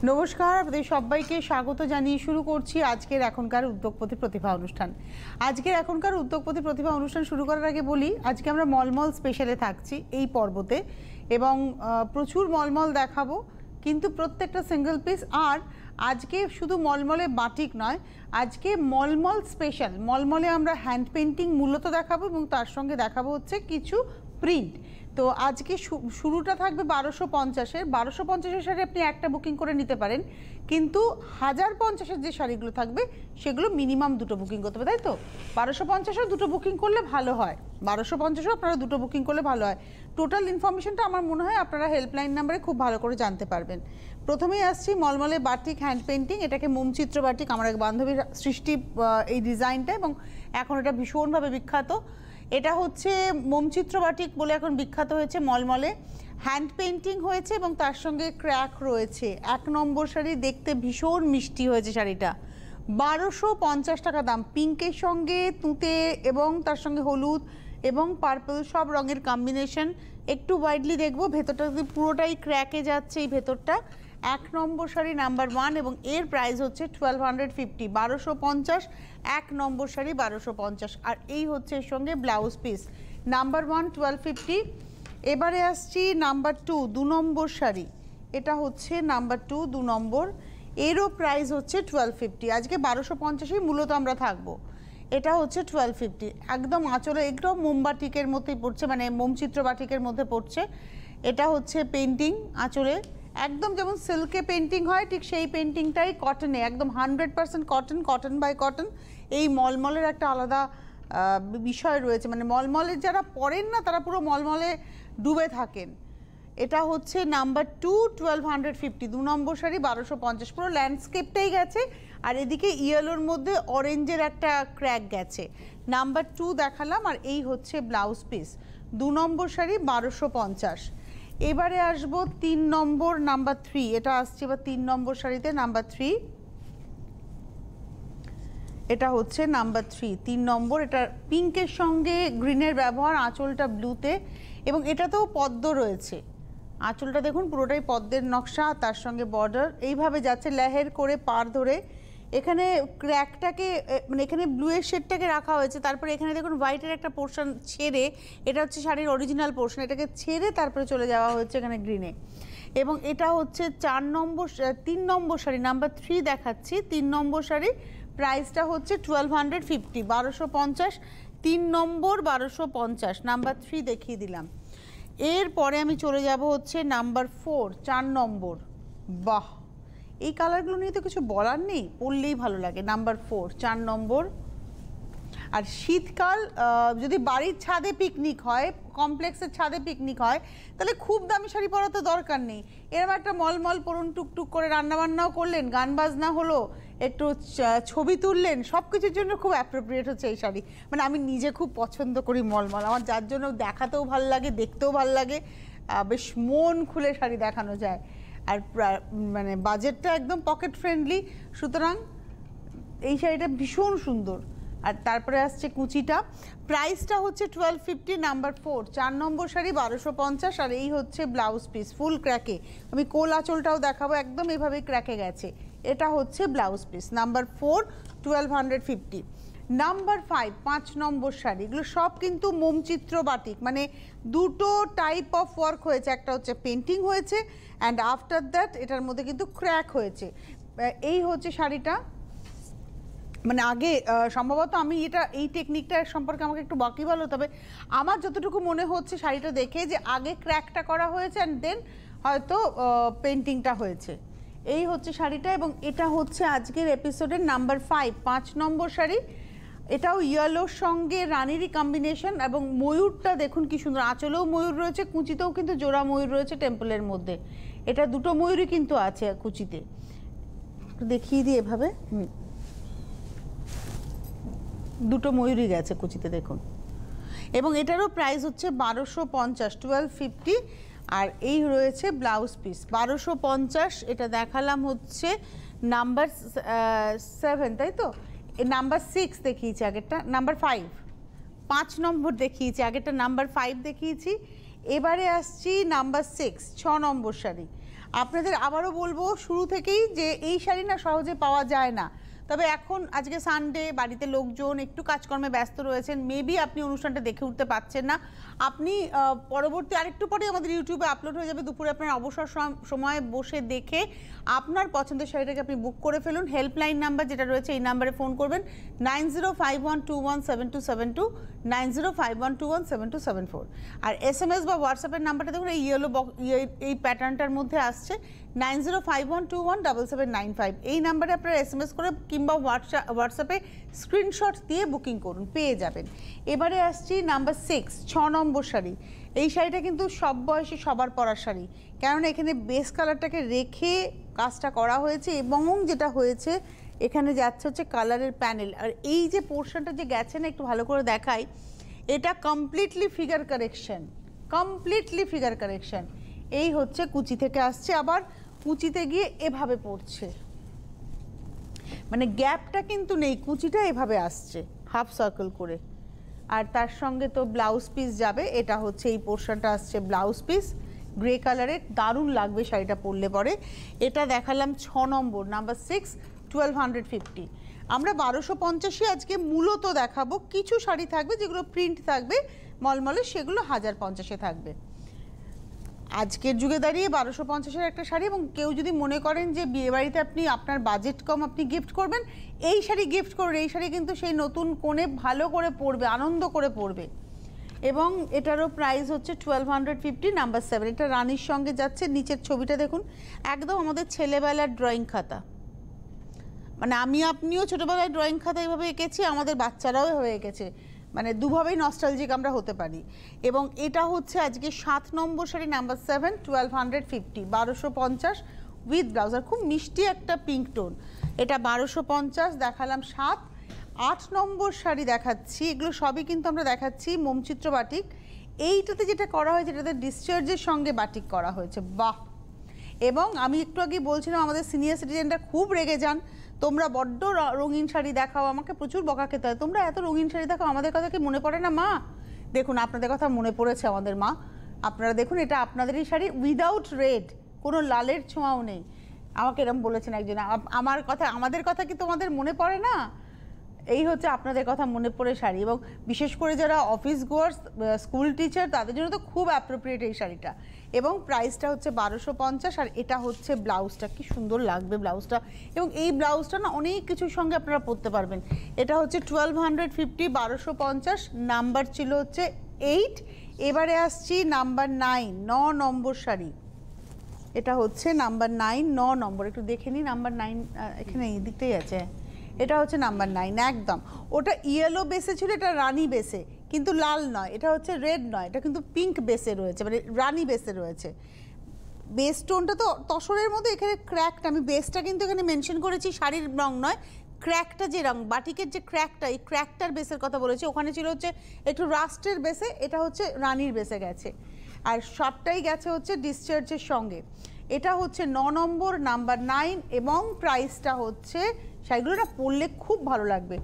নমস্কার, আপনাদের সবাইকে স্বাগত জানিয়ে শুরু করছি আজকের এখনকার উদ্যোগপতি প্রতিভা অনুষ্ঠান। আজকের এখনকার উদ্যোগপতি প্রতিভা অনুষ্ঠান শুরু করার আগে বলি, আজকে আমরা মলমল স্পেশালে থাকছি এই পর্বতে এবং প্রচুর মলমল দেখাবো, কিন্তু প্রত্যেকটা সিঙ্গেল পিস। আর আজকে শুধু মলমলে বাটিক নয়, আজকে মলমল স্পেশাল। মলমলে আমরা হ্যান্ড পেন্টিং মূলত দেখাবো এবং তার সঙ্গে দেখাবো হচ্ছে কিছু প্রিন্ট। তো আজকে শুরুটা থাকবে 1250-এর। 1250-এর শাড়ি আপনি একটা বুকিং করে নিতে পারেন, কিন্তু 1050-এর যে শাড়িগুলো থাকবে সেগুলো মিনিমাম দুটো বুকিং করতে হবে, তাই তো? 1250-এও দুটো বুকিং করলে ভালো হয়, 1250-এও আপনারা দুটো বুকিং করলে ভালো হয়। টোটাল ইনফরমেশনটা আমার মনে হয় আপনারা হেল্পলাইন নাম্বারে খুব ভালো করে জানতে পারবেন। প্রথমেই আসছি মলমলে বাটিক হ্যান্ড পেন্টিং। এটাকে মোমচিত্র বাটিক, আমার এক বান্ধবীর সৃষ্টি এই ডিজাইনটা, এবং এখন এটা ভীষণভাবে বিখ্যাত। এটা হচ্ছে মোমচিত্র বাটিক বলে এখন বিখ্যাত হয়েছে মলমলে। হ্যান্ড পেন্টিং হয়েছে এবং তার সঙ্গে ক্র্যাক রয়েছে। 1 নম্বর শাড়ি, দেখতে ভীষণ মিষ্টি হয়েছে শাড়িটা। 1250 টাকা দাম। পিঙ্কের সঙ্গে তুঁতে এবং তার সঙ্গে হলুদ এবং পার্পল সব রঙের কম্বিনেশন। একটু ওয়াইডলি দেখবো, ভেতরটা পুরোটাই ক্র্যাকে যাচ্ছে এই ভেতরটা। 1 নম্বর শাড়ি নাম্বার 1 এবং এর প্রাইস হচ্ছে 1250। 1250 1 নম্বর শাড়ি 1250। আর এই হচ্ছে এর সঙ্গে ব্লাউজ পিস। নাম্বার 1 1250। এবারে আসছি নাম্বার 2 2 নম্বর শাড়ি। এটা হচ্ছে নাম্বার 2 2 নম্বর, এরও প্রাইস হচ্ছে 1250। আজকে 1250-ই মূলত আমরা থাকবো। এটা হচ্ছে 1250। একদম আঁচলে একদম মোমবাটিকের মধ্যেই পড়ছে, মানে মোমচিত্র বাটিকের মধ্যে পড়ছে। এটা হচ্ছে পেন্টিং আঁচলে, একদম যেমন সিল্কে পেন্টিং হয় ঠিক সেই পেন্টিংটাই কটনে, একদম 100% কটন, কটন বাই কটন। এই মলমলের একটা আলাদা বিষয় রয়েছে, মানে মলমলের যারা পরেন না তারা পুরো মলমলে ডুবে থাকেন। এটা হচ্ছে নাম্বার 2 1250। 2 নম্বর শাড়ি 1250। পুরো ল্যান্ডস্কেপটাই গেছে, আর এদিকে ইয়েলোর মধ্যে অরেঞ্জের একটা ক্র্যাক গেছে। নাম্বার 2 দেখালাম, আর এই হচ্ছে ব্লাউজ পিস। 2 নম্বর শাড়ি 1250। এবারে আসবো 3 নম্বর নাম্বার 3। এটা আসছে এবার 3 নম্বর শাড়িতে নাম্বার 3। এটা হচ্ছে নাম্বার 3 নম্বর। এটা পিঙ্কের সঙ্গে গ্রিনের ব্যবহার, আঁচলটা ব্লুতে, এবং এটাতেও পদ্ম রয়েছে। আঁচলটা দেখুন পুরোটাই পদ্মের নকশা, তার সঙ্গে বর্ডার এইভাবে যাচ্ছে লেহের করে পার ধরে। এখানে ক্র্যাকটাকে মানে এখানে ব্লুয়ের শেডটাকে রাখা হয়েছে, তারপরে এখানে দেখুন হোয়াইটের একটা পোর্শন ছেড়ে, এটা হচ্ছে শাড়ির অরিজিনাল পোর্শন, এটাকে ছেড়ে তারপরে চলে যাওয়া হচ্ছে এখানে গ্রিনে। এবং এটা হচ্ছে 3 নম্বর শাড়ি নাম্বার 3 দেখাচ্ছি। 3 নম্বর শাড়ি প্রাইসটা হচ্ছে 1250। 1250 3 নম্বর 1250। নাম্বার 3 দেখিয়ে দিলাম। এরপরে আমি চলে যাব হচ্ছে নাম্বার 4 4 নম্বর। বাহ, এই কালারগুলো নিয়ে তো কিছু বলার নেই, পরলেই ভালো লাগে। নাম্বার 4 4 নম্বর। আর শীতকাল যদি বাড়ির ছাদে পিকনিক হয়, কমপ্লেক্সের ছাদে পিকনিক হয়, তাহলে খুব দামি শাড়ি পরা তো দরকার নেই। এরকম একটা মলমল পরুন, টুকটুক করে রান্নাবান্নাও করলেন, গান বাজনা হলো, একটু ছবি তুললেন, সব কিছুর জন্য খুব অ্যাপ্রোপ্রিয়েট হচ্ছে এই শাড়ি। মানে আমি নিজে খুব পছন্দ করি মলমল, আমার যার জন্য দেখাতেও ভাল লাগে, দেখতেও ভাল লাগে, বেশ মন খুলে শাড়ি দেখানো যায়। আর মানে বাজেটটা একদম পকেট ফ্রেন্ডলি, সুতরাং এই শাড়িটা ভীষণ সুন্দর। আর তারপরে আসছে কুচিটা, প্রাইসটা হচ্ছে 1250। নাম্বার 4 4 নম্বর শাড়ি 1250। আর এই হচ্ছে ব্লাউজ পিস ফুল ক্র্যাকে। আমি কোল আঁচলটাও দেখাবো, একদম এভাবে ক্র্যাকে গেছে। এটা হচ্ছে ব্লাউজ পিস নাম্বার 4 1250। নাম্বার 5 5 নম্বর শাড়ি, এগুলো সব কিন্তু মোমচিত্র বাটিক, মানে দুটো টাইপ অফ ওয়ার্ক হয়েছে, একটা হচ্ছে পেন্টিং হয়েছে অ্যান্ড আফটার দ্যাট এটার মধ্যে কিন্তু ক্র্যাক হয়েছে। এই হচ্ছে শাড়িটা, মানে আগে সম্ভবত আমি এই টেকনিকটা সম্পর্কে আমাকে একটু বাকি বলো, তবে আমার যতটুকু মনে হচ্ছে শাড়িটা দেখে যে আগে ক্র্যাকটা করা হয়েছে অ্যান্ড দেন হয়তো পেন্টিংটা হয়েছে। এই হচ্ছে শাড়িটা, এবং এটা হচ্ছে আজকের এপিসোডের নাম্বার 5 5 নম্বর শাড়ি। এটাও ইয়েলোর সঙ্গে রানিরই কম্বিনেশন, এবং ময়ূরটা দেখুন কি সুন্দর, আঁচলেও ময়ূর রয়েছে, কুচিতেও কিন্তু জোড়া ময়ূর রয়েছে টেম্পলের মধ্যে। এটা দুটো ময়ূরই কিন্তু আছে কুচিতে, দেখিয়ে দিই এভাবে। দুটো ময়ূরই গেছে কুচিতে দেখুন। এবং এটারও প্রাইস হচ্ছে 1250 1250। আর এই রয়েছে ব্লাউজ পিস 1250। এটা দেখালাম হচ্ছে নাম্বার 7, তাই তো? নাম্বার 6 দেখিয়েছি আগেরটা, নাম্বার 5 5 নম্বর দেখিয়েছি আগেরটা, নাম্বার 5 দেখিয়েছি। এবারে আসছি নাম্বার 6 6 নম্বর শাড়ি। আপনাদের আবারও বলবো শুরু থেকেই যে এই শাড়ি না সহজে পাওয়া যায় না, তবে এখন আজকে সানডে, বাড়িতে লোকজন একটু কাজকর্মে ব্যস্ত রয়েছেন, মেবি আপনি অনুষ্ঠানটা দেখে উঠতে পারছেন না। আপনি পরবর্তী আরেকটু পরে আমাদের ইউটিউবে আপলোড হয়ে যাবে, দুপুরে আপনার অবসর সময়ে বসে দেখে আপনার পছন্দের শাড়িটাকে আপনি বুক করে ফেলুন। হেল্পলাইন নাম্বার যেটা রয়েছে এই নাম্বারে ফোন করবেন 9051217272, 9051217274। আর SMS বা হোয়াটসঅ্যাপের নাম্বারটা দেখুন এই এই প্যাটার্নটার মধ্যে আসছে 9051217795। এই নাম্বারে আপনারা SMS করে কিংবা হোয়াটসঅ্যাপে স্ক্রিনশট দিয়ে বুকিং করুন, পেয়ে যাবেন। এবারে আসছি নাম্বার 6, 6 নম্বর শাড়ি। এই শাড়িটা কিন্তু সব বয়সী সবার পরার শাড়ি, কেননা এখানে বেস কালারটাকে রেখে কাজটা করা হয়েছে এবং যেটা হয়েছে এখানে যাচ্ছে হচ্ছে কালারের প্যানেল। আর এই যে পোর্শনটা যে গেছে না, একটু ভালো করে দেখাই, এটা কমপ্লিটলি ফিগার কারেকশন, এই হচ্ছে কুচি থেকে আসছে, আবার কুচিতে গিয়ে এভাবে পড়ছে, মানে গ্যাপটা কিন্তু নেই, কুচিটা এভাবে আসছে হাফ সার্কেল করে। আর তার সঙ্গে তো ব্লাউজ পিস যাবে, এটা হচ্ছে এই পোর্শনটা আসছে ব্লাউজ পিস গ্রে কালারের, দারুণ লাগবে শাড়িটা পরলে পরে। এটা দেখালাম 6 নম্বর, নাম্বার 6, 1250। আমরা 1250 আজকে মূলত দেখাবো, কিছু শাড়ি থাকবে যেগুলো প্রিন্ট থাকবে মলমলে, সেগুলো 1050 থাকবে। আজকের যুগে দাঁড়িয়ে 1250 একটা শাড়ি, এবং কেউ যদি মনে করেন যে বিয়েবাড়িতে আপনি আপনার বাজেট কম, আপনি গিফট করবেন, এই শাড়ি গিফট করুন। এই শাড়ি কিন্তু সেই নতুন কোণে ভালো করে পরবে, আনন্দ করে পরবে। এবং এটারও প্রাইস হচ্ছে 1250, নাম্বার 7। এটা রানীর সঙ্গে যাচ্ছে। নিচের ছবিটা দেখুন, একদম আমাদের ছেলেবেলার ড্রয়িং খাতা, মানে আপনিও ছোটোবেলায় ড্রয়িং খাতা এইভাবে এঁকেছি, আমাদের বাচ্চারাও হয়ে এঁকেছে, মানে দুভাবেই নস্টালজিক আমরা হতে পারি। এবং এটা হচ্ছে আজকে 7 নম্বর শাড়ি, নাম্বার 7, 1250, 1250 উইথ ব্লাউজ। আর খুব মিষ্টি একটা পিঙ্ক টোন, এটা 1250 দেখালাম। 7, 8 নম্বর শাড়ি দেখাচ্ছি, এগুলো সবই কিন্তু আমরা দেখাচ্ছি মোমচিত্র বাটিক। এইটাতে যেটা করা হয়েছে, এটাতে ডিসচার্জের সঙ্গে বাটিক করা হয়েছে, বাহ। এবং আমি একটু আগে বলছিলাম আমাদের সিনিয়র সিটিজেনরা খুব রেগে যান, তোমরা বড্ড রঙিন শাড়ি দেখাও, আমাকে প্রচুর বকা খেতে হয়, তোমরা এত রঙিন শাড়ি দেখাও, আমাদের কথা কি মনে পড়ে না মা? দেখুন আপনাদের কথা মনে পড়েছে আমাদের মা। আপনারা দেখুন, এটা আপনাদেরই শাড়ি, উইদাউট রেড, কোনো লালের ছোঁয়াও নেই। আমাকে এরকম বলেছেন একজন, আমাদের কথা কি তোমাদের মনে পড়ে না? এই হচ্ছে আপনাদের কথা মনে পড়ে শাড়ি। এবং বিশেষ করে যারা অফিস গোয়ার্স, স্কুল টিচার, তাদের জন্য তো খুব অ্যাপ্রোপ্রিয়েট এই শাড়িটা। এবং প্রাইসটা হচ্ছে 1250। আর এটা হচ্ছে ব্লাউজটা, কি সুন্দর লাগবে ব্লাউজটা। এবং এই ব্লাউজটা না অনেক কিছুর সঙ্গে আপনারা পরতে পারবেন। এটা হচ্ছে 1250, 1250, নাম্বার ছিল হচ্ছে 8। এবারে আসছি নাম্বার 9, 9 নম্বর শাড়ি। এটা হচ্ছে নাম্বার 9, 9 নম্বর। একটু দেখে নিই নাম্বার 9, এখানে এই দিকটাই আছে। এটা হচ্ছে নাম্বার 9 একদম। ওটা ইয়েলো বেসে ছিল, এটা রানি বেসে, কিন্তু লাল নয়। এটা হচ্ছে রেড নয়, এটা কিন্তু পিঙ্ক বেসে রয়েছে, মানে রানি বেসে রয়েছে। বেস টোনটা তো তসরের মধ্যে, এখানে ক্র্যাকটা, আমি বেসটা কিন্তু এখানে মেনশন করেছি, শাড়ির রং নয়, ক্র্যাকটা যে রং, বাটিকের যে ক্র্যাকটা, এই ক্র্যাকটার বেসের কথা বলেছি। ওখানে ছিল হচ্ছে একটু রাস্টের বেসে, এটা হচ্ছে রানির বেসে গেছে। আর সবটাই গেছে হচ্ছে ডিসচার্জের সঙ্গে। এটা হচ্ছে 9 নম্বর, নাম্বার 9। এবং প্রাইসটা হচ্ছে, শাড়িগুলো না পরলে খুব ভালো লাগবে।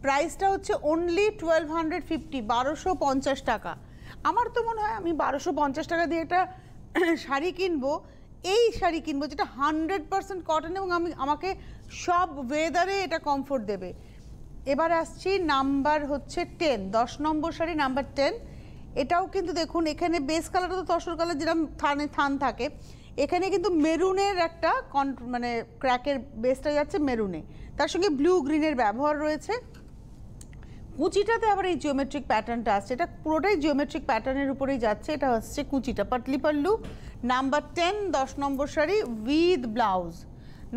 প্রাইসটা হচ্ছে অনলি 1250, 1250 টাকা। আমার তো মনে হয় আমি 1250 টাকা দিয়ে একটা শাড়ি কিনবো, এই শাড়ি কিনবো যেটা 100% কটন, এবং আমাকে সব ওয়েদারে এটা কমফোর্ট দেবে। এবার আসছি নাম্বার হচ্ছে 10, 10 নম্বর শাড়ি, নাম্বার 10। এটাও কিন্তু দেখুন, এখানে বেস কালারটা তো তসর কালার যেরকম থান থাকে, এখানে কিন্তু মেরুনের একটা মানে ক্র্যাকের বেসটা যাচ্ছে মেরুনে, তার সঙ্গে ব্লু গ্রিনের ব্যবহার রয়েছে। কুচিটাতে আবার এই জিওমেট্রিক প্যাটার্নটা আসছে, এটা পুরোটাই জিওমেট্রিক প্যাটার্নের উপরেই যাচ্ছে। এটা হচ্ছে কুচিটা, Patli pallu. Number 10, 10 number sari with blouse.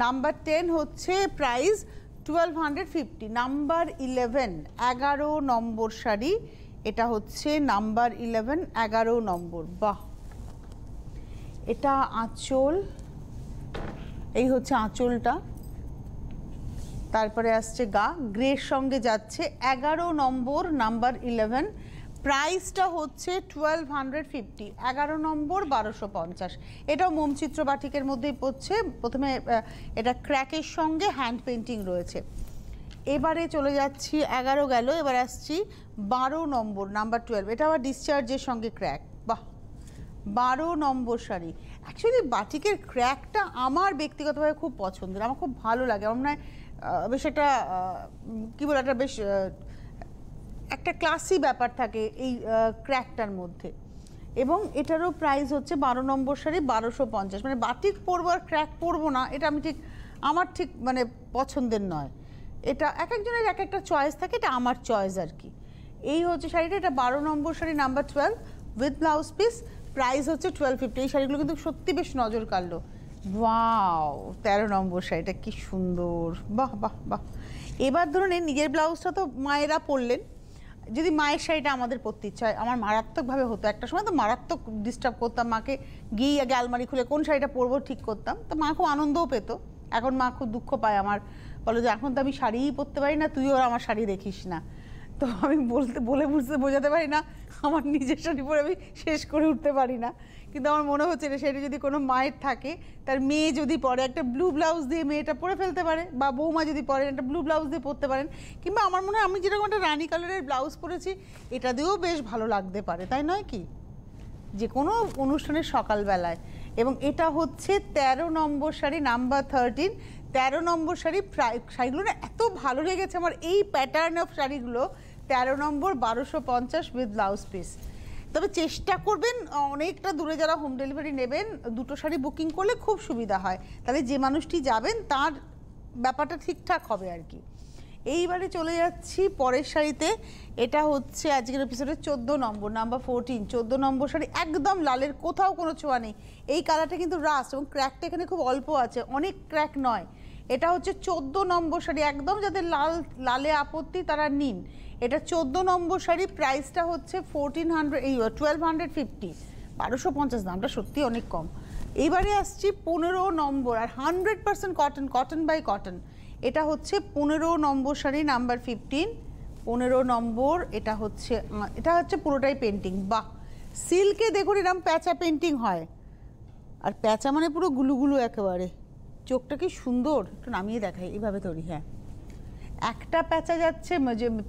Number 10 হচ্ছে প্রাইস 1250। নাম্বার 11, 11 নম্বর শাড়ি। এটা হচ্ছে নাম্বার 11, 11 নম্বর। বাহ, এটা আঁচল, এই হচ্ছে আঁচলটা, তারপরে আসছে গা, গ্রের সঙ্গে যাচ্ছে। 11 নম্বর, নাম্বার 11। প্রাইসটা হচ্ছে 1250, 11 নম্বর 1250। এটাও মোমচিত্র বাটিকের মধ্যেই পড়ছে। প্রথমে এটা ক্র্যাকের সঙ্গে হ্যান্ড পেন্টিং রয়েছে। এবারে চলে যাচ্ছি, 11 গেল, এবার আসছি 12 নম্বর, নাম্বার 12। এটা আবার ডিসচার্জের সঙ্গে ক্র্যাক। বাহ, 12 নম্বর শাড়ি। অ্যাকচুয়ালি বাটিকের ক্র্যাকটা আমার ব্যক্তিগতভাবে খুব পছন্দের, আমার খুব ভালো লাগে। আমার মনে হয় বেশ একটা কী বলে, একটা বেশ একটা ক্লাসি ব্যাপার থাকে এই ক্র্যাকটার মধ্যে। এবং এটারও প্রাইস হচ্ছে 12 নম্বর শাড়ি 1250। মানে বাটিক পরবো আর ক্র্যাক পরবো না, এটা আমি ঠিক, আমার ঠিক মানে পছন্দের নয়। এটা এক একজনের এক একটা চয়েস থাকে, এটা আমার চয়েস আর কি। এই হচ্ছে শাড়িটা, এটা 12 নম্বর sari number 12 with blouse piece. Price হচ্ছে 1250। এই শাড়িগুলো কিন্তু সত্যি বেশ নজর কাড়লো। ওয়াও, 13 নম্বর শাড়িটা কি সুন্দর, বাহ বাহ বাহ। এবার ধরুন এই নিজের ব্লাউজটা তো মায়েরা পরলেন, যদি মায়ের শাড়িটা আমাদের পরতে ইচ্ছা হয়, আমার মারাত্মকভাবে হতো একটা সময়, তো মারাত্মক ডিস্টার্ব করতাম মাকে, গিয়ে আগে আলমারি খুলে কোন শাড়িটা পরবো ঠিক করতাম, তো মা খুব আনন্দও পেত। এখন মা খুব দুঃখ পায় আমার, বলো যে এখন তো আমি শাড়িই পরতে পারি না, তুইও আমার শাড়ি দেখিস না। তো আমি বোঝাতে পারি না, আমার নিজের শাড়ি পরে আমি শেষ করে উঠতে পারি না। কিন্তু আমার মনে হচ্ছে যে সেটা যদি কোনো মায়ের থাকে, তার মেয়ে যদি পরে একটা ব্লু ব্লাউজ দিয়ে মেয়েটা পরে ফেলতে পারে, বা বৌমা যদি পরে একটা ব্লু ব্লাউজ দিয়ে পরতে পারেন, কিংবা আমার মনে হয় আমি যেরকম একটা রানী কালারের ব্লাউজ পরেছি এটা দিয়েও বেশ ভালো লাগতে পারে, তাই নয় কি, যে কোনো অনুষ্ঠানের সকালবেলায়। এবং এটা হচ্ছে 13 নম্বর শাড়ি নাম্বার 13। 13 নম্বর শাড়ি, শাড়িগুলো না এত ভালো লেগেছে আমার, এই প্যাটার্ন অফ শাড়িগুলো। 13 নম্বর 1250 উইথ ব্লাউজ পিস। তবে চেষ্টা করবেন অনেকটা দূরে যারা হোম ডেলিভারি নেবেন, দুটো শাড়ি বুকিং করলে খুব সুবিধা হয়, তাহলে যে মানুষটি যাবেন তার ব্যাপারটা ঠিকঠাক হবে আর কি। এইবারে চলে যাচ্ছি পরের শাড়িতে। এটা হচ্ছে আজকের এপিসোডের 14 নম্বর নাম্বার 14। 14 নম্বর শাড়ি, একদম লালের কোথাও কোনো ছোঁয়া নেই। এই কালারটা কিন্তু রাস, এবং ক্র্যাকটা এখানে খুব অল্প আছে, অনেক ক্র্যাক নয়। এটা হচ্ছে 14 নম্বর শাড়ি, একদম যাদের লালে আপত্তি তারা নিন। এটা 14 নম্বর শাড়ি, প্রাইসটা হচ্ছে 1250। 1250 দামটা সত্যি অনেক কম। এইবারে আসছি 15 নম্বর, আর 100% কটন, কটন বাই কটন। এটা হচ্ছে 15 নম্বর শাড়ি নাম্বার 15। 15 নম্বর, এটা হচ্ছে পুরোটাই পেন্টিং। বাহ, সিল্কে দেখুন এরকম প্যাঁচা পেন্টিং হয়, আর প্যাঁচা মানে পুরো গুলুগুলু একেবারে। চোখটা কি সুন্দর, একটু নামিয়ে দেখাই, এইভাবে তৈরি। হ্যাঁ, একটা প্যাঁচা যাচ্ছে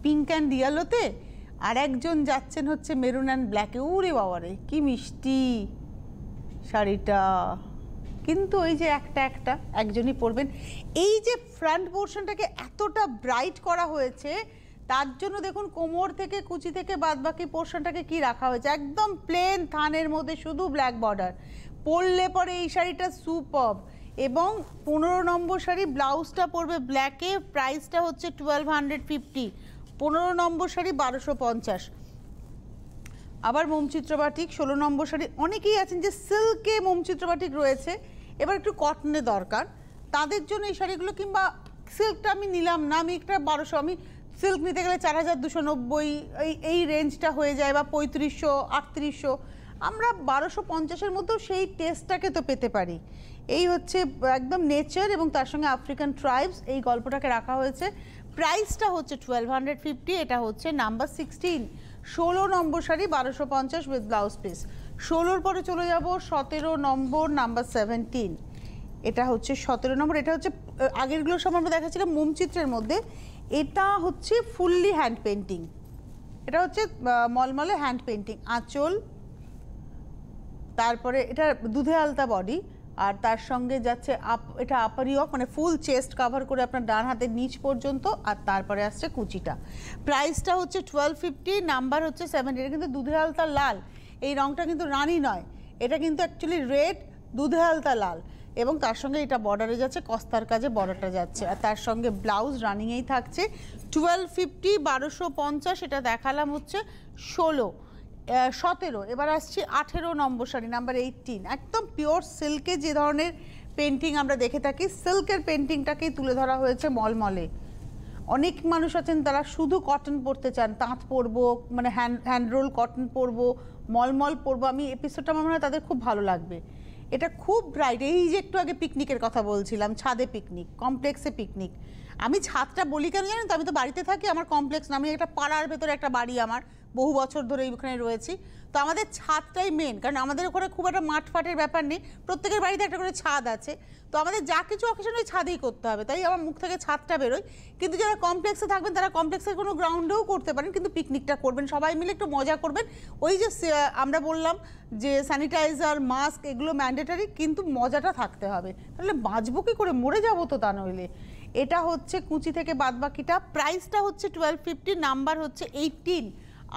পিঙ্ক অ্যান্ড ইয়েলোতে, আর একজন যাচ্ছেন হচ্ছে মেরুন অ্যান্ড ব্ল্যাকে। ওরে বাবারে কি মিষ্টি শাড়িটা, কিন্তু ওই যে একটা একজনই পরবেন। এই যে ফ্রন্ট পোর্শনটাকে এতটা ব্রাইট করা হয়েছে, তার জন্য দেখুন কোমর থেকে কুচি থেকে বাদবাকি পোর্শনটাকে কি রাখা হয়েছে, একদম প্লেন থানের মধ্যে শুধু ব্ল্যাক বর্ডার। পরলে পরে এই শাড়িটা সুপারব। এবং 15 নম্বর শাড়ি, ব্লাউজটা পড়বে ব্ল্যাকে, প্রাইসটা হচ্ছে 1250। 15 নম্বর শাড়ি 1250। আবার মোমচিত্র বাটিক 16 নম্বর শাড়ি। অনেকেই আছেন যে সিল্কে মোমচিত্র বাটিক রয়েছে, এবার একটু কটনের দরকার, তাদের জন্য এই শাড়িগুলো। কিংবা সিল্কটা আমি নিলাম না, আমি একটা 1200, আমি সিল্ক নিতে গেলে 4290 এই রেঞ্জটা হয়ে যায়, বা 3500 3800। আমরা 1250-এর মধ্যেও সেই টেস্টটাকে তো পেতে পারি। এই হচ্ছে একদম নেচার এবং তার সঙ্গে আফ্রিকান ট্রাইবস, এই গল্পটাকে রাখা হয়েছে। প্রাইসটা হচ্ছে 1250। এটা হচ্ছে নাম্বার 16। 16 নম্বর শাড়ি 1250 উইথ ব্লাউজ পিস। 16-র পরে চলে যাব 17 নম্বর নাম্বার 17। এটা হচ্ছে 17 নম্বর। এটা হচ্ছে আগেরগুলো সব আমরা দেখাচ্ছিলাম মোমচিত্রের মধ্যে, এটা হচ্ছে ফুললি হ্যান্ড পেন্টিং। এটা হচ্ছে মলমলে হ্যান্ড পেন্টিং, আঁচল, তারপরে এটা দুধে আলতা বডি, আর তার সঙ্গে যাচ্ছে এটা আপার ইয়ক, মানে ফুল চেস্ট কাভার করে আপনার ডান হাতের নিচ পর্যন্ত, আর তারপরে আসছে কুচিটা। প্রাইসটা হচ্ছে 1250, নাম্বার হচ্ছে 7। এটা কিন্তু দুধে আলতা লাল, এই রঙটা কিন্তু রানী নয়, এটা কিন্তু অ্যাকচুয়ালি রেড দুধে আলতা লাল। এবং তার সঙ্গে এটা বর্ডারে যাচ্ছে, কস্তার কাজে বর্ডারটা যাচ্ছে, আর তার সঙ্গে ব্লাউজ রানিংয়েই থাকছে। 1250, 1250। এটা দেখালাম হচ্ছে 16, 17। এবার আসছি 18 নম্বর শাড়ি নাম্বার 18। একদম পিওর সিল্কে যে ধরনের পেন্টিং আমরা দেখে থাকি, সিল্কের পেন্টিংটাকেই তুলে ধরা হয়েছে মলমলে। অনেক মানুষ আছেন তারা শুধু কটন পরতে চান, তাঁত পরবো, মানে হ্যান্ড রোল কটন পরবো, মলমল পরবো। আমি এপিসোডটা আমার মনে হয় তাদের খুব ভালো লাগবে। এটা খুব ব্রাইট। এই যে একটু আগে পিকনিকের কথা বলছিলাম, ছাদে পিকনিক, কমপ্লেক্সে পিকনিক। আমি ছাদটা বলি কেন জানেন তো, আমি তো বাড়িতে থাকি, আমার কমপ্লেক্স না, আমি একটা পাড়ার ভেতরে একটা বাড়ি আমার, বহু বছর ধরে ওখানে রয়েছি। তো আমাদের ছাদটাই মেন, কারণ আমাদের ওখানে খুব একটা মাঠ ফাটের ব্যাপার নেই, প্রত্যেকের বাড়িতে একটা করে ছাদ আছে। তো আমাদের যা কিছু অকেশন ওই ছাদেই করতে হবে, তাই আমার মুখ থেকে ছাদটা বেরোয়। কিন্তু যারা কমপ্লেক্সে থাকবেন তারা কমপ্লেক্সের কোনো গ্রাউন্ডেও করতে পারেন, কিন্তু পিকনিকটা করবেন সবাই মিলে, একটু মজা করবেন। ওই যে আমরা বললাম যে স্যানিটাইজার, মাস্ক এগুলো ম্যান্ডেটারি, কিন্তু মজাটা থাকতে হবে, তাহলে বাঁচবো কি করে, মরে যাবো তো তা নইলে। এটা হচ্ছে কুচি থেকে বাদবাকিটা। প্রাইসটা হচ্ছে 1250, নাম্বার হচ্ছে 18,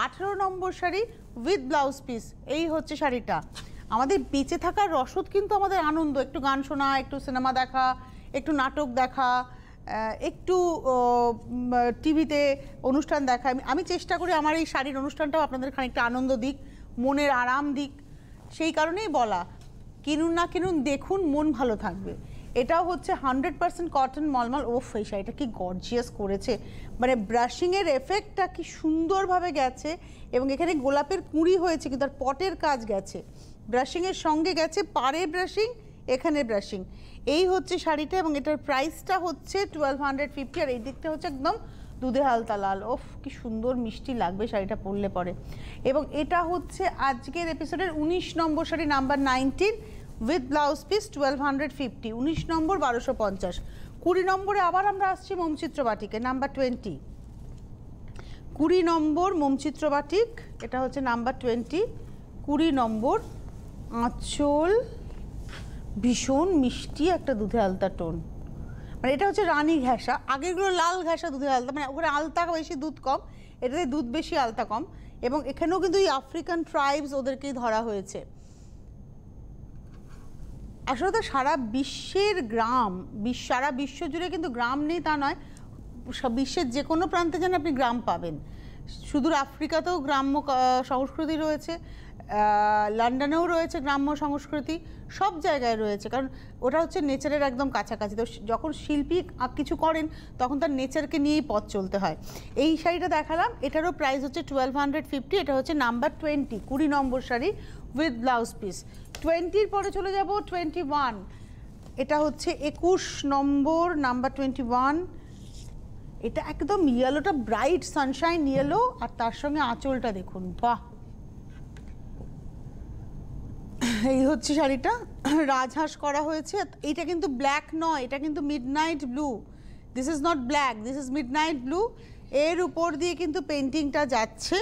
18 নম্বর শাড়ি উইথ ব্লাউজ পিস। এই হচ্ছে শাড়িটা। আমাদের বেঁচে থাকার রসদ কিন্তু আমাদের আনন্দ, একটু গান শোনা, একটু সিনেমা দেখা, একটু নাটক দেখা, একটু টিভিতে অনুষ্ঠান দেখা। আমি চেষ্টা করি আমার এই শাড়ির অনুষ্ঠানটাও আপনাদের খানিকটা আনন্দ দিক, মনের আরাম দিক। সেই কারণেই বলা, কিনুন না কিনুন দেখুন, মন ভালো থাকবে। এটাও হচ্ছে 100% কটন মলমল। ওফ, এই শাড়িটা কি গর্জিয়াস করেছে, মানে ব্রাশিংয়ের এফেক্টটা কি সুন্দরভাবে গেছে, এবং এখানে গোলাপের কুঁড়ি হয়েছে কিন্তু তার পটের কাজ গেছে, ব্রাশিংয়ের সঙ্গে গেছে, পাড়ে ব্রাশিং, এখানে ব্রাশিং। এই হচ্ছে শাড়িটা, এবং এটার প্রাইসটা হচ্ছে 1250, আর এই দিকটা হচ্ছে একদম দুধে হালতা লাল। ওফ, কি সুন্দর মিষ্টি লাগবে শাড়িটা পরলে পরে। এবং এটা হচ্ছে আজকের এপিসোডের 19 নম্বর sari, number 19 with blouse piece, 1250, 19 নম্বর 1250। 20 নম্বরে আবার আমরা আসছি মোমচিত্র বাটিকে, নাম্বার 20, 20 নম্বর মোমচিত্র বাটিক, এটা হচ্ছে নাম্বার 20, 20 নম্বর। আঁচল ভীষণ মিষ্টি একটা দুধে আলতা টোন, মানে এটা হচ্ছে রানী ঘেঁষা, আগেরগুলো লাল ঘেঁষা দুধে আলতা, মানে ওখানে আলতা বেশি দুধ কম, এটাতে দুধ বেশি আলতা কম। এবং এখানেও কিন্তু এই আফ্রিকান ট্রাইবস ওদেরকেই ধরা হয়েছে। আসলে তো সারা বিশ্বের গ্রাম, সারা বিশ্ব জুড়ে কিন্তু গ্রাম নেই তা নয়, বিশ্বের যে কোনো প্রান্তে যেন আপনি গ্রাম পাবেন। সুদূর আফ্রিকাতেও গ্রাম্য সংস্কৃতি রয়েছে, লন্ডনেও রয়েছে গ্রাম্য সংস্কৃতি, সব জায়গায় রয়েছে, কারণ ওটা হচ্ছে নেচারের একদম কাছাকাছি। তো যখন শিল্পী কিছু করেন তখন তার নেচারকে নিয়েই পথ চলতে হয়। এই শাড়িটা দেখালাম, এটারও প্রাইস হচ্ছে 1250, এটা হচ্ছে নাম্বার 20, 20 নম্বর শাড়ি উইথ ব্লাউজ পিস। 20-র পরে চলে যাব 21, এটা হচ্ছে 21 নম্বর, নাম্বার 21। এটা একদম ইয়েলোটা ব্রাইট সানশাইন ইয়েলো, আর তার সঙ্গে আঁচলটা দেখুন, বাহ। এই হচ্ছে শাড়িটা, রাজহাঁস করা হয়েছে। এটা কিন্তু ব্ল্যাক নয়, এটা কিন্তু midnight blue, this is not black, this is midnight blue. এর উপর দিয়ে কিন্তু পেন্টিংটা যাচ্ছে,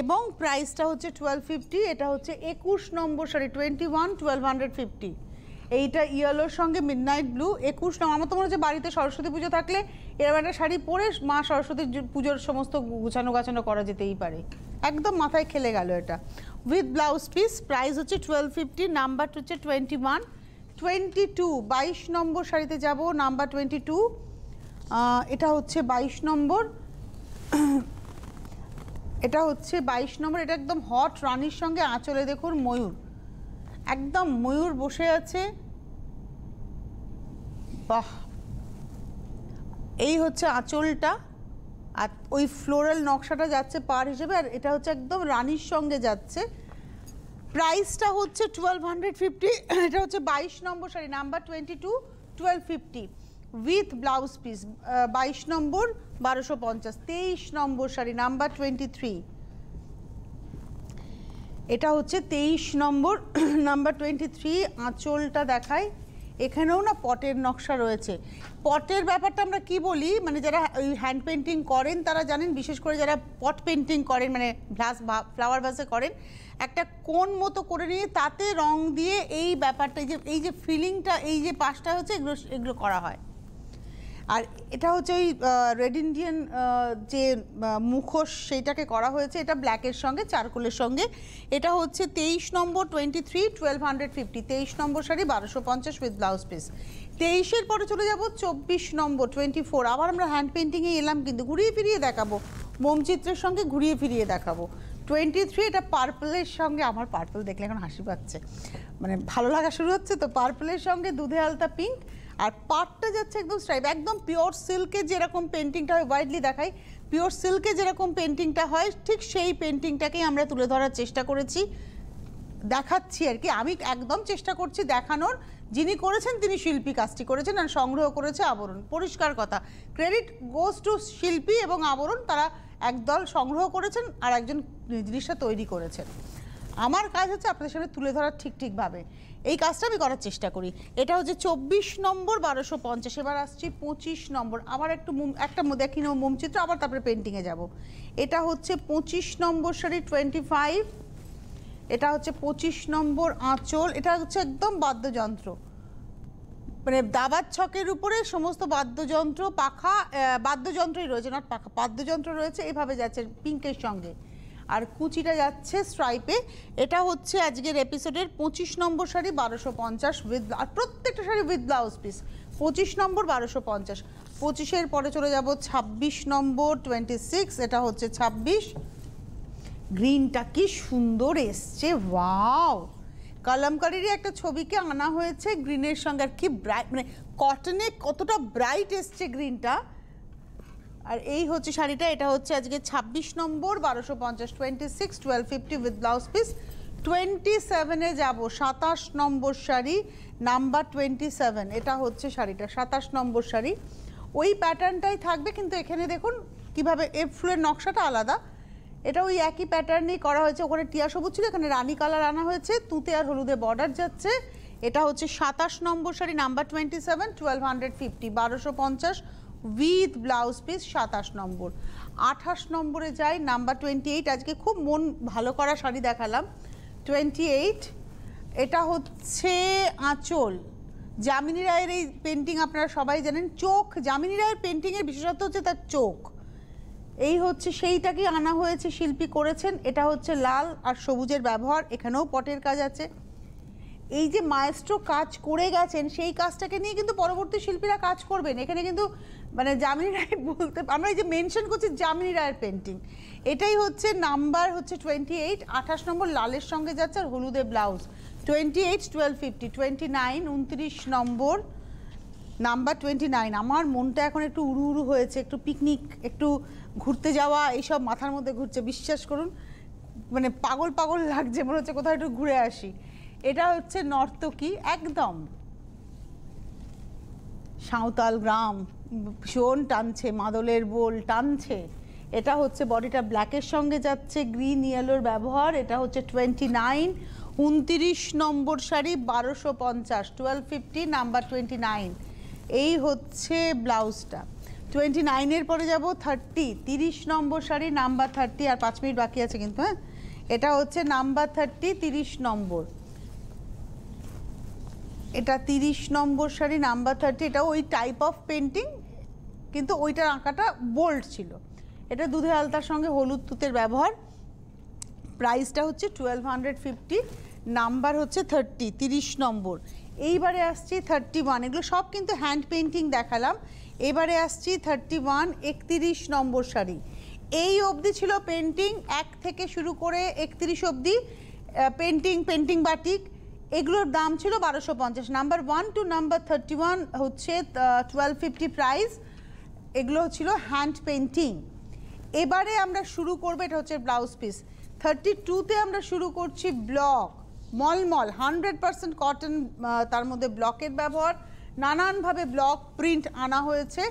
এবং প্রাইসটা হচ্ছে 1250। এটা হচ্ছে 21 নম্বর শাড়ি, 21, 1250। এইটা ইয়েলোর সঙ্গে মিডনাইট ব্লু, 21 নম্বর। আমার তো মনে হচ্ছে বাড়িতে সরস্বতী পুজো থাকলে এরকম একটা শাড়ি পরে মা সরস্বতীর পুজোর সমস্ত গুছানো গাছানো করা যেতেই পারে, একদম মাথায় খেলে গেল এটা। উইথ ব্লাউজ পিস, প্রাইস হচ্ছে 1250, নাম্বার হচ্ছে 21, 22, 22 নম্বর শাড়িতে যাব, নাম্বার 22। এটা হচ্ছে 22 নম্বর, এটা হচ্ছে 22 নম্বর। এটা একদম হট রানীর সঙ্গে আঁচলে দেখুন ময়ূর, একদম ময়ূর বসে আছে, বাহ। এই হচ্ছে আঁচলটা, আর ওই ফ্লোরাল নকশাটা যাচ্ছে পার হিসেবে, আর এটা হচ্ছে একদম রানীর সঙ্গে যাচ্ছে। প্রাইসটা হচ্ছে 1250, এটা হচ্ছে 22 নম্বর sari, number 22, 1250 with blouse piece. 22 নম্বর 1250। 23 নম্বর শাড়ি, নাম্বার 23, এটা হচ্ছে 23 নম্বর, নাম্বার 23। আঁচলটা দেখায়, এখানেও না পটের নকশা রয়েছে। পটের ব্যাপারটা আমরা কি বলি, মানে যারা ওই হ্যান্ড পেন্টিং করেন তারা জানেন, বিশেষ করে যারা পট পেন্টিং করেন, মানে ফ্লাওয়ার ভাসে করেন, একটা কোণ মতো করে নিয়ে তাতে রং দিয়ে এই ব্যাপারটা, এই যে ফিলিংটা, এই যে পাশটা হচ্ছে, এগুলো করা হয়। আর এটা হচ্ছে ওই রেড ইন্ডিয়ান যে মুখোশ, সেইটাকে করা হয়েছে, এটা ব্ল্যাকের সঙ্গে চারকোলের সঙ্গে। এটা হচ্ছে 23 নম্বর, 23, 1250, 23 নম্বর শাড়ি, 1250 উইথ ব্লাউজ পিস। 23-এর পরে চলে যাব 24 নম্বর, 24। আবার আমরা হ্যান্ড পেন্টিংয়ে এলাম, কিন্তু ঘুরিয়ে ফিরিয়ে দেখাবো, মোমচিত্রের সঙ্গে ঘুরিয়ে ফিরিয়ে দেখাবো। 23, এটা পার্পলের সঙ্গে, আমার পার্পল দেখলে এখন হাসি পাচ্ছে, মানে ভালো লাগা শুরু হচ্ছে তো। পার্পলের সঙ্গে দুধে আলতা পিঙ্ক, আর পাটটা যাচ্ছে একদম স্ট্রাইপ, একদম পিওর সিল্কে যেরকম পেন্টিংটা হয়, ওয়াইডলি দেখাই, পিওর সিল্কে যেরকম পেন্টিংটা হয় ঠিক সেই পেন্টিংটাকেই আমরা তুলে ধরার চেষ্টা করেছি। দেখাচ্ছি আর কি, আমি একদম চেষ্টা করছি দেখানোর, যিনি করেছেন তিনি শিল্পী কাজটি করেছেন আর সংগ্রহ করেছে আবরণ, পরিষ্কার কথা। ক্রেডিট গোজ টু শিল্পী এবং আবরণ, তারা একদল সংগ্রহ করেছেন আর একজন জিনিসটা তৈরি করেছেন। আমার কাজ হচ্ছে আপনাদের সামনে তুলে ধরার ঠিকভাবে, এই কাজটা আমি করার চেষ্টা করি। এটা হচ্ছে 24 নম্বর 1250। এবার আসছি 25 নম্বর, আবার একটা দেখি নেব মোমচিত্র, আবার তারপরে পেন্টিংয়ে যাব। এটা হচ্ছে 25 নম্বর শাড়ি 25, এটা হচ্ছে 25 নম্বর আঁচল। এটা হচ্ছে একদম বাদ্যযন্ত্র, মানে দাবার ছকের উপরে সমস্ত বাদ্যযন্ত্র, পাখা বাদ্যযন্ত্রই রয়েছে, নট পাখা, বাদ্যযন্ত্র রয়েছে, এভাবে যাচ্ছে পিঙ্কের সঙ্গে, আর কুচিটা যাচ্ছে স্ট্রাইপে। এটা হচ্ছে আজকের এপিসোডের 25 নম্বর শাড়ি 1250 উইথ, আর প্রত্যেকটা শাড়ি উইথ ব্লাউজ পিস। 25 নম্বর 1250। 25-এর পরে চলে যাব 26 নম্বর 26। এটা হচ্ছে 26। গ্রিনটা কি সুন্দর এসছে, ওয়াও! কলমকারীরই একটা ছবিকে আনা হয়েছে গ্রিনের সঙ্গে, আর কি ব্রাইট, মানে কটনে কতটা ব্রাইট এসছে গ্রিনটা। আর এই হচ্ছে শাড়িটা, এটা হচ্ছে আজকে 26 নম্বর 1250, 26 1250 উইথ ব্লাউজ পিস। 27-এ যাব, 27 নম্বর শাড়ি নাম্বার 27। এটা হচ্ছে শাড়িটা 27 নম্বর শাড়ি, ওই প্যাটার্নটাই থাকবে, কিন্তু এখানে দেখুন কিভাবে এর ফুলের নকশাটা আলাদা। এটা ওই একই প্যাটার্নেই করা হয়েছে, ওখানে টিয়া সবুজ ছিল, এখানে রানী কালার আনা হয়েছে, তুতে আর হলুদে বর্ডার যাচ্ছে। এটা হচ্ছে 27 নম্বর sari number 27, 1250, 1250 with blouse piece. 27 নম্বর। 28 নম্বরে যাই, নাম্বার 28। আজকে খুব মন ভালো করা শাড়ি দেখালাম। 28, এটা হচ্ছে আঁচল। যামিনী রায়ের এই পেন্টিং আপনারা সবাই জানেন, চোখ, যামিনী রায়ের পেন্টিংয়ের বিশেষত্ব হচ্ছে তার চোখ। এই হচ্ছে সেইটাকে আনা হয়েছে, শিল্পী করেছেন। এটা হচ্ছে লাল আর সবুজের ব্যবহার, এখানেও পটের কাজ আছে। এই যে মায়েস্ট্রো কাজ করে গেছেন, সেই কাজটাকে নিয়ে কিন্তু পরবর্তী শিল্পীরা কাজ করবেন। এখানে কিন্তু মানে যামিনী রায় বলতে, আমরা এই যে মেনশন করছি যামিনী রায়ের পেন্টিং, এটাই হচ্ছে নাম্বার হচ্ছে 28। 28 নম্বর লালের সঙ্গে যাচ্ছে আর হলুদে ব্লাউজ। 28 1250, 29 29 নম্বর নাম্বার 29। আমার মনটা এখন একটু উড়ু উড়ু হয়েছে, একটু পিকনিক, একটু ঘুরতে যাওয়া, এইসব মাথার মধ্যে ঘুরছে, বিশ্বাস করুন, মানে পাগল পাগল লাগছে, মনে হচ্ছে কোথাও একটু ঘুরে আসি। এটা হচ্ছে নর্তকী, একদম সাঁওতাল গ্রাম, ভীষণ টানছে, মাদলের বোল টানছে। এটা হচ্ছে বডিটা ব্ল্যাকের সঙ্গে যাচ্ছে, গ্রিন ইয়েলোর ব্যবহার। এটা হচ্ছে 29 29 নম্বর শাড়ি 1250, 1250 নাম্বার 29। এই হচ্ছে ব্লাউজটা। 29-এর পরে যাব 30, 30 নম্বর শাড়ি নাম্বার 30, আর 5 মিনিট বাকি আছে কিন্তু, হ্যাঁ। এটা হচ্ছে নাম্বার 30, 30 নম্বর। এটা 30 নম্বর শাড়ি নাম্বার 30। এটা ওই টাইপ অফ পেন্টিং, কিন্তু ওইটার আঁকাটা বোল্ড ছিল। এটা দুধে আলতার সঙ্গে হলুদ তুতের ব্যবহার। প্রাইসটা হচ্ছে 1250, নাম্বার হচ্ছে 30, 30 নম্বর। এইবারে আসছি 31, এগুলো সব কিন্তু হ্যান্ড পেন্টিং দেখালাম। এবারে আসছি 31, 31 নম্বর শাড়ি। এই অবধি ছিল পেন্টিং, 1 থেকে শুরু করে 31 অবধি পেন্টিং বাটিক, এগুলোর দাম ছিল 1250। নাম্বার 1 টু নাম্বার 31 হচ্ছে 1250 প্রাইস, এগুলো ছিল হ্যান্ড পেন্টিং। এবারে আমরা শুরু করবো, এটা হচ্ছে ব্লাউজ পিস। 32-তে আমরা শুরু করছি ব্লক, মলমল 100% কটন, তার মধ্যে ব্লকের ব্যবহার, নানানভাবে ব্লক প্রিন্ট আনা হয়েছে।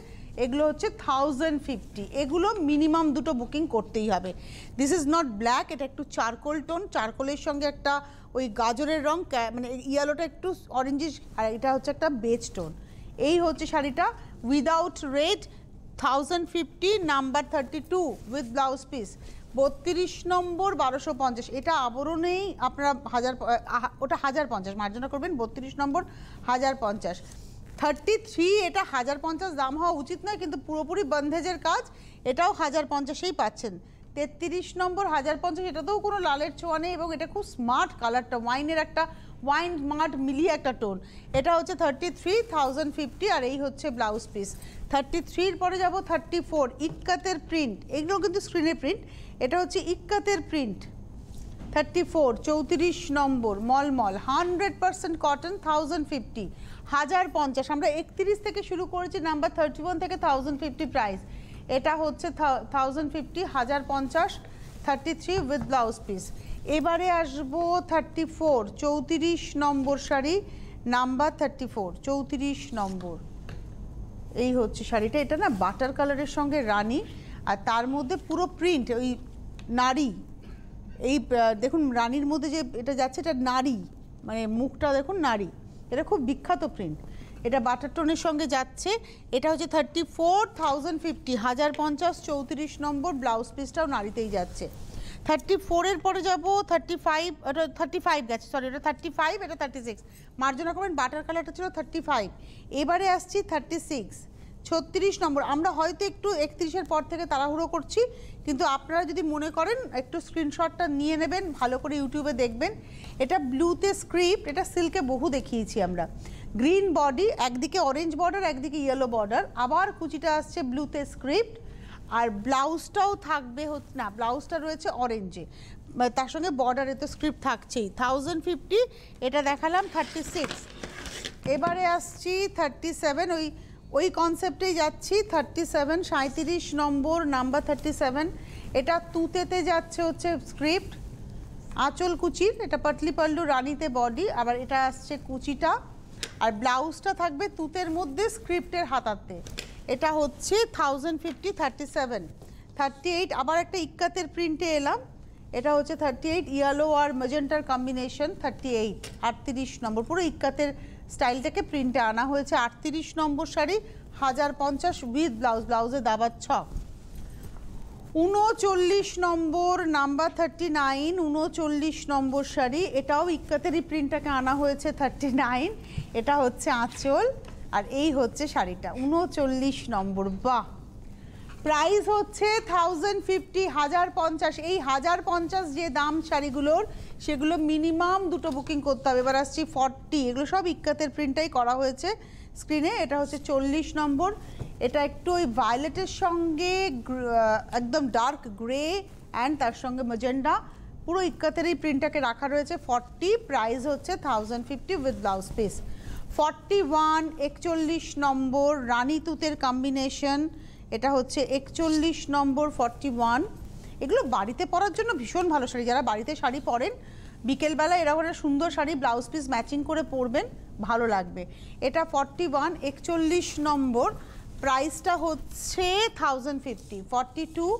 এগুলো হচ্ছে 1050। এগুলো মিনিমাম দুটো বুকিং করতেই হবে। দিস ইজ নট ব্ল্যাক, এটা একটু চারকোল টোন, চারকোলের সঙ্গে একটা ওই গাজরের রং, মানে ইয়েলোটা একটু অরেঞ্জিশ, আর এটা হচ্ছে একটা বেজ টোন। এই হচ্ছে শাড়িটা without red, 1050 number 32 with blouse piece. 32 নম্বর 1250। এটা আবরণেই আপনারা ওটা 1050 মার্জনা করবেন, 32 নম্বর 1050। 33 এটা 1050 দাম হওয়া উচিত নয়, কিন্তু পুরোপুরি বন্ধেজের কাজ, এটাও 1050-এই পাচ্ছেন। 33 নম্বর 1050, এটাতেও কোনো লালের ছোঁয়া নেই, এবং এটা খুব স্মার্ট কালারটা, ওয়াইনের একটা ওয়াইন মার্ট মিলিয়ে একটা টোন। এটা হচ্ছে 33, 1050, আর এই হচ্ছে ব্লাউজ পিস। 33-র পরে যাব 34, ইক্কাতের প্রিন্ট, এগুলো কিন্তু স্ক্রিনের প্রিন্ট, এটা হচ্ছে ইক্কাতের প্রিন্ট। 34, 34 নম্বর মলমল 100% কটন, 1050, 1050। আমরা 31 থেকে শুরু করেছি, নাম্বার 31 থেকে 1050 প্রাইস। এটা হচ্ছে 1050, 1050, 33 উইথ ব্লাউজ পিস। এবারে আসবো 34, 34 নম্বর শাড়ি, নাম্বার 34, 34 নম্বর। এই হচ্ছে শাড়িটা, এটা না বাটার কালারের সঙ্গে রানী, আর তার মধ্যে পুরো প্রিন্ট ওই নারী। এই দেখুন রানীর মধ্যে যে এটা যাচ্ছে, এটা নারী, মানে মুখটা দেখুন নারী, এটা খুব বিখ্যাত প্রিন্ট। এটা বাটার টোনের সঙ্গে যাচ্ছে। এটা হচ্ছে 34,050, 1050, 34 নম্বর। ব্লাউজ পিসটাও নারীতেই যাচ্ছে। 34-এর পরে যাবো 35, এটা 35 গেছে, সরি এটা 35, এটা 36। মার্জনা করবেন, বাটার কালারটা ছিল 35। এবারে আসছি 36, 36 নম্বর। আমরা হয়তো একটু 31-এর পর থেকে তাড়াহুড়ো করছি, কিন্তু আপনারা যদি মনে করেন একটু স্ক্রিনশটটা নিয়ে নেবেন, ভালো করে ইউটিউবে দেখবেন। এটা ব্লুতে স্ক্রিপ্ট, এটা সিল্কে বহু দেখিয়েছি আমরা। গ্রিন বডি, একদিকে অরেঞ্জ বর্ডার, একদিকে ইয়েলো বর্ডার, আবার কুচিটা আসছে ব্লুতে স্ক্রিপ্ট, আর ব্লাউজটাও থাকবে না, ব্লাউজটা রয়েছে অরেঞ্জে, তার সঙ্গে বর্ডারে তো স্ক্রিপ্ট থাকছেই। 1050, এটা দেখালাম 36। এবারে আসছি 37, ওই কনসেপ্টেই যাচ্ছি। 37, 37 নম্বর, নাম্বার 37। এটা তুতেতে যাচ্ছে হচ্ছে স্ক্রিপ্ট, আঁচল কুচির, এটা পাতলি পাল্লু, রানীতে বডি, আবার এটা আসছে কুচিটা, আর ব্লাউজটা থাকবে তুতের মধ্যে স্ক্রিপ্টের হাতাতে। এটা হচ্ছে 1050, 37। 38, আবার একটা ইক্কাতের প্রিন্টে এলাম, এটা হচ্ছে 38, ইয়েলো আর ম্যাজেন্টার কম্বিনেশন। 38, 38 নম্বর, পুরো ইক্কাতের স্টাইলটাকে প্রিন্টে আনা হয়েছে। 38 নম্বর শাড়ি, 1050 উইথ ব্লাউজ, ব্লাউজে দাবার ছক। 39 নম্বর, নাম্বার 39, 39 নম্বর শাড়ি, এটাও ইক্কাতেরই প্রিন্টটাকে আনা হয়েছে। 39, এটা হচ্ছে আঁচল, আর এই হচ্ছে শাড়িটা 39 নম্বর। বাহ! প্রাইস হচ্ছে 1050, 1050। এই 1050 যে দাম শাড়িগুলোর, সেগুলো মিনিমাম দুটো বুকিং করতে হবে। এবার আসছি 40, এগুলো সব ইক্কাতের প্রিন্টটাই করা হয়েছে স্ক্রিনে। এটা হচ্ছে 40 নম্বর, এটা একটু ওই ভায়োলেটের সঙ্গে একদম ডার্ক গ্রে অ্যান্ড তার সঙ্গে ম্যাজেন্ডা, পুরো ইক্কাতের এই প্রিন্টটাকে রাখা রয়েছে। 40, প্রাইস হচ্ছে 1050 উইথ ব্লাউজ পিস। 41, 41 নম্বর, রানী তুতের কম্বিনেশন, এটা হচ্ছে 41 নম্বর। 41, এগুলো বাড়িতে পরার জন্য ভীষণ ভালো শাড়ি। যারা বাড়িতে শাড়ি পরেন, বিকেলবেলা এরকম একটা সুন্দর শাড়ি ব্লাউজ পিস ম্যাচিং করে পরবেন, ভালো লাগবে। এটা 41, 41 নম্বর, প্রাইসটা হচ্ছে 1050। 42,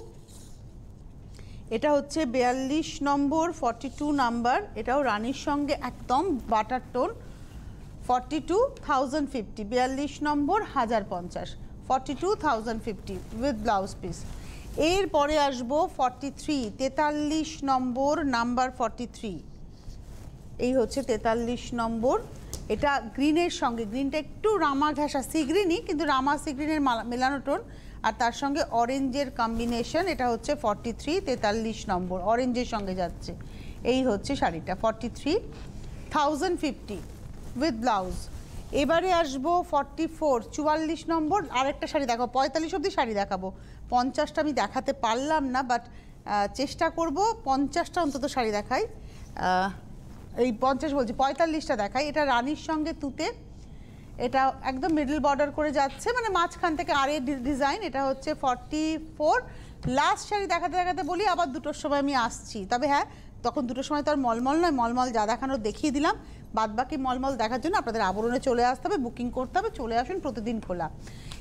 এটা হচ্ছে 42 নম্বর, 42 নাম্বার, এটাও রানীর সঙ্গে একদম butter tone. 42, 1050, 42 number, 1050, 42, 1050 with blouse piece. এরপরে আসবো 43, 43 নম্বর, নাম্বার 43। এই হচ্ছে 43 নম্বর, এটা গ্রিনের সঙ্গে, গ্রিনটা একটু রামা ঘাসা, সি গ্রিনই কিন্তু রামা সি গ্রিনের মেলানো টোন, আর তার সঙ্গে অরেঞ্জের কম্বিনেশন। এটা হচ্ছে 43, 43 নম্বর, অরেঞ্জের সঙ্গে যাচ্ছে। এই হচ্ছে শাড়িটা 43, 1050 উইথ ব্লাউজ। এবারে আসবো 44, 44 নম্বর, আরেকটা শাড়ি দেখাবো। 45 অবধি শাড়ি দেখাবো, 50টা আমি দেখাতে পারলাম না, বাট চেষ্টা করব 50টা অন্তত শাড়ি দেখাই। এই 50 বলছি, 45টা দেখাই। এটা রানীর সঙ্গে তুতে, এটা একদম মিডল বর্ডার করে যাচ্ছে, মানে মাঝখান থেকে আরে ডিজাইন। এটা হচ্ছে 44। লাস্ট শাড়ি দেখাতে দেখাতে বলি আবার দুটোর সময় আমি আসছি, তবে হ্যাঁ তখন দুটোর সময় তো আর মলমল নয়, মলমল যা দেখানোর দেখিয়ে দিলাম। বাদবাকি মলমল দেখার জন্য আপনাদের আবরণে চলে আসতে হবে, বুকিং করতে হবে, চলে আসুন, প্রতিদিন খোলা।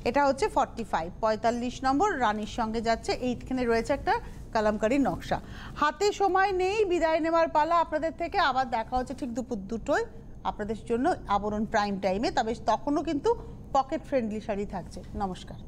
এটা হচ্ছে 45, 45 নম্বর, রানীর সঙ্গে যাচ্ছে। এইখানে রয়েছে একটা কালামকারী নকশা। হাতে সময় নেই, বিদায় নেওয়ার পালা আপনাদের থেকে। আবার দেখা হচ্ছে ঠিক দুপুর 2টোয় আপনাদের জন্য আবরণ প্রাইম টাইমে, তবে তখনও কিন্তু পকেট ফ্রেন্ডলি শাড়ি থাকছে। নমস্কার।